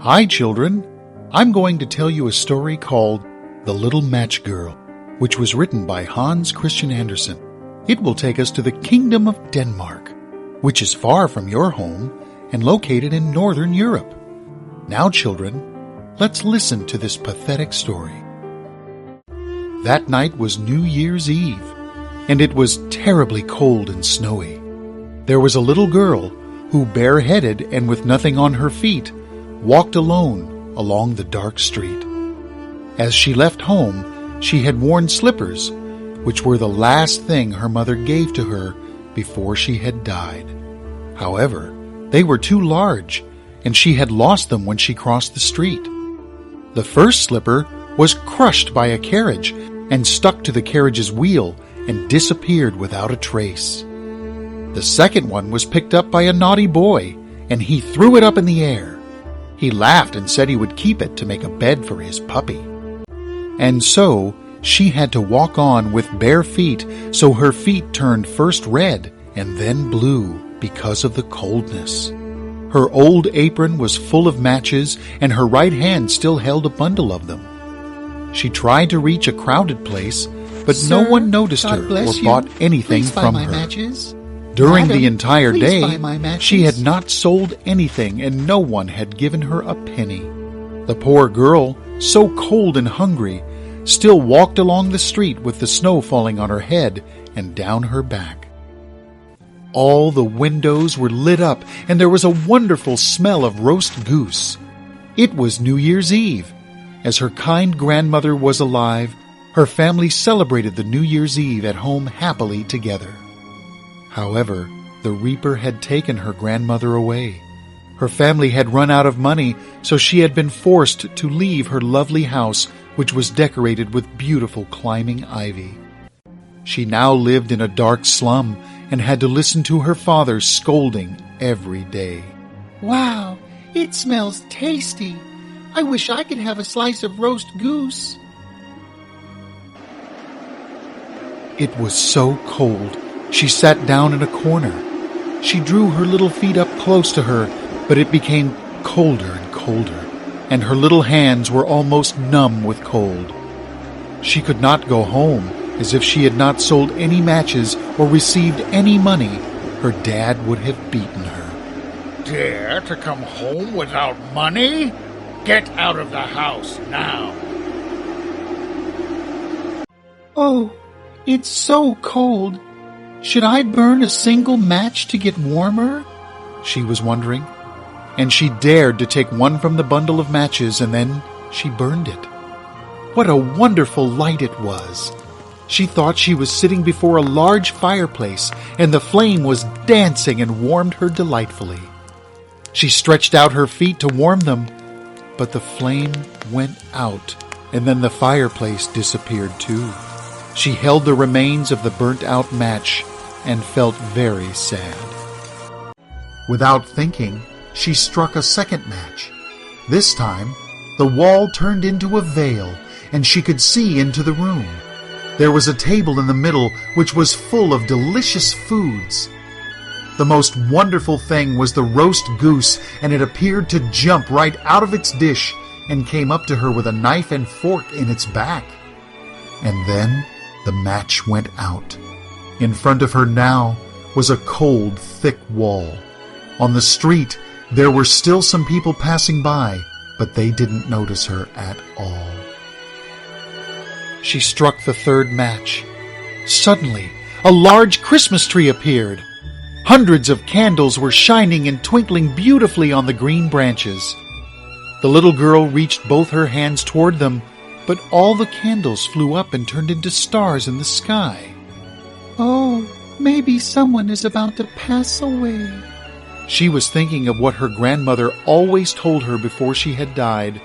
Hi, children. I'm going to tell you a story called The Little Match Girl, which was written by Hans Christian Andersen. It will take us to the Kingdom of Denmark, which is far from your home and located in Northern Europe. Now, children, let's listen to this pathetic story. That night was New Year's Eve, and it was terribly cold and snowy. There was a little girl who, bareheaded and with nothing on her feet, walked alone along the dark street. As she left home, she had worn slippers, which were the last thing her mother gave to her before she had died. However, they were too large, and she had lost them when she crossed the street. The first slipper was crushed by a carriage and stuck to the carriage's wheel and disappeared without a trace. The second one was picked up by a naughty boy, and he threw it up in the air. He laughed and said he would keep it to make a bed for his puppy. And so she had to walk on with bare feet, so her feet turned first red and then blue because of the coldness. Her old apron was full of matches, and her right hand still held a bundle of them. She tried to reach a crowded place, but no one noticed her or bought anything from her. Matches? During Madam, the entire please day, buy my matches. she had not sold anything, and no one had given her a penny. The poor girl, so cold and hungry, still walked along the street with the snow falling on her head and down her back. All the windows were lit up, and there was a wonderful smell of roast goose. It was New Year's Eve. As her kind grandmother was alive, her family celebrated the New Year's Eve at home happily together. However, the reaper had taken her grandmother away. Her family had run out of money, so she had been forced to leave her lovely house, which was decorated with beautiful climbing ivy. She now lived in a dark slum and had to listen to her father scolding every day. Wow, it smells tasty. I wish I could have a slice of roast goose. It was so cold. She sat down in a corner. She drew her little feet up close to her, but it became colder and colder, and her little hands were almost numb with cold. She could not go home, as if she had not sold any matches or received any money, her dad would have beaten her. Dare to come home without money? Get out of the house now. Oh, it's so cold. Should I burn a single match to get warmer? She was wondering, and she dared to take one from the bundle of matches, and then she burned it. What a wonderful light it was! She thought she was sitting before a large fireplace, and the flame was dancing and warmed her delightfully. She stretched out her feet to warm them, but the flame went out, and then the fireplace disappeared too. She held the remains of the burnt-out match and felt very sad. Without thinking, she struck a second match. This time, the wall turned into a veil, and she could see into the room. There was a table in the middle which was full of delicious foods. The most wonderful thing was the roast goose, and it appeared to jump right out of its dish and came up to her with a knife and fork in its back. And then the match went out. In front of her now was a cold, thick wall. On the street, there were still some people passing by, but they didn't notice her at all. She struck the third match. Suddenly, a large Christmas tree appeared. Hundreds of candles were shining and twinkling beautifully on the green branches. The little girl reached both her hands toward them, but all the candles flew up and turned into stars in the sky. Oh, maybe someone is about to pass away. She was thinking of what her grandmother always told her before she had died.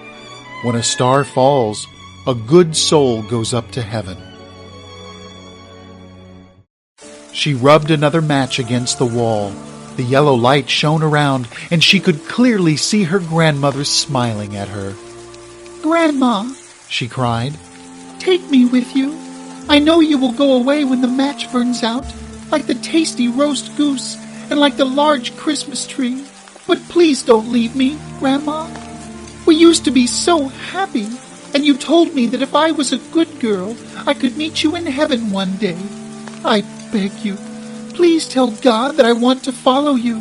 When a star falls, a good soul goes up to heaven. She rubbed another match against the wall. The yellow light shone around, and she could clearly see her grandmother smiling at her. Grandma, she cried, take me with you. I know you will go away when the match burns out, like the tasty roast goose and like the large Christmas tree. But please don't leave me, Grandma. We used to be so happy, and you told me that if I was a good girl, I could meet you in heaven one day. I beg you, please tell God that I want to follow you."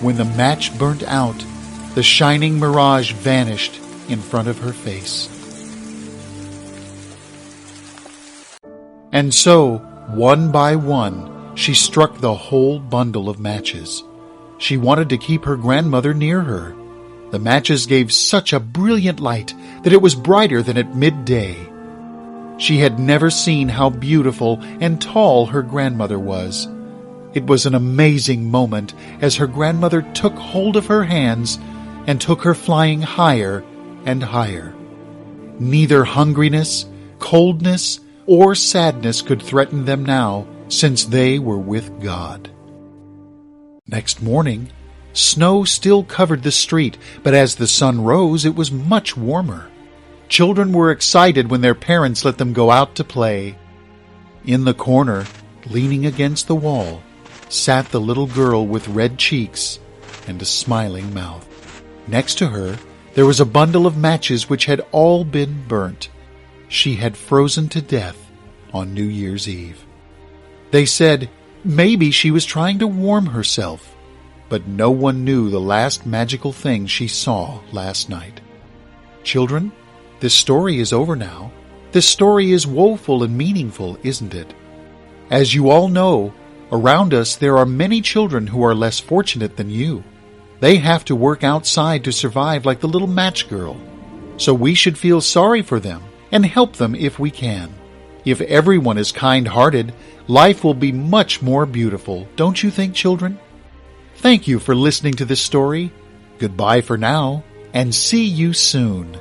When the match burnt out, the shining mirage vanished in front of her face. And so, one by one, she struck the whole bundle of matches. She wanted to keep her grandmother near her. The matches gave such a brilliant light that it was brighter than at midday. She had never seen how beautiful and tall her grandmother was. It was an amazing moment as her grandmother took hold of her hands and took her flying higher and higher. Neither hungriness, coldness, or sadness could threaten them now, since they were with God. Next morning, snow still covered the street, but as the sun rose, it was much warmer. Children were excited when their parents let them go out to play. In the corner, leaning against the wall, sat the little girl with red cheeks and a smiling mouth. Next to her, there was a bundle of matches which had all been burnt. She had frozen to death on New Year's Eve. They said maybe she was trying to warm herself, but no one knew the last magical thing she saw last night. Children, this story is over now. This story is woeful and meaningful, isn't it? As you all know, around us there are many children who are less fortunate than you. They have to work outside to survive like the little match girl. So we should feel sorry for them and help them if we can. If everyone is kind-hearted, life will be much more beautiful, don't you think, children? Thank you for listening to this story. Goodbye for now, and see you soon.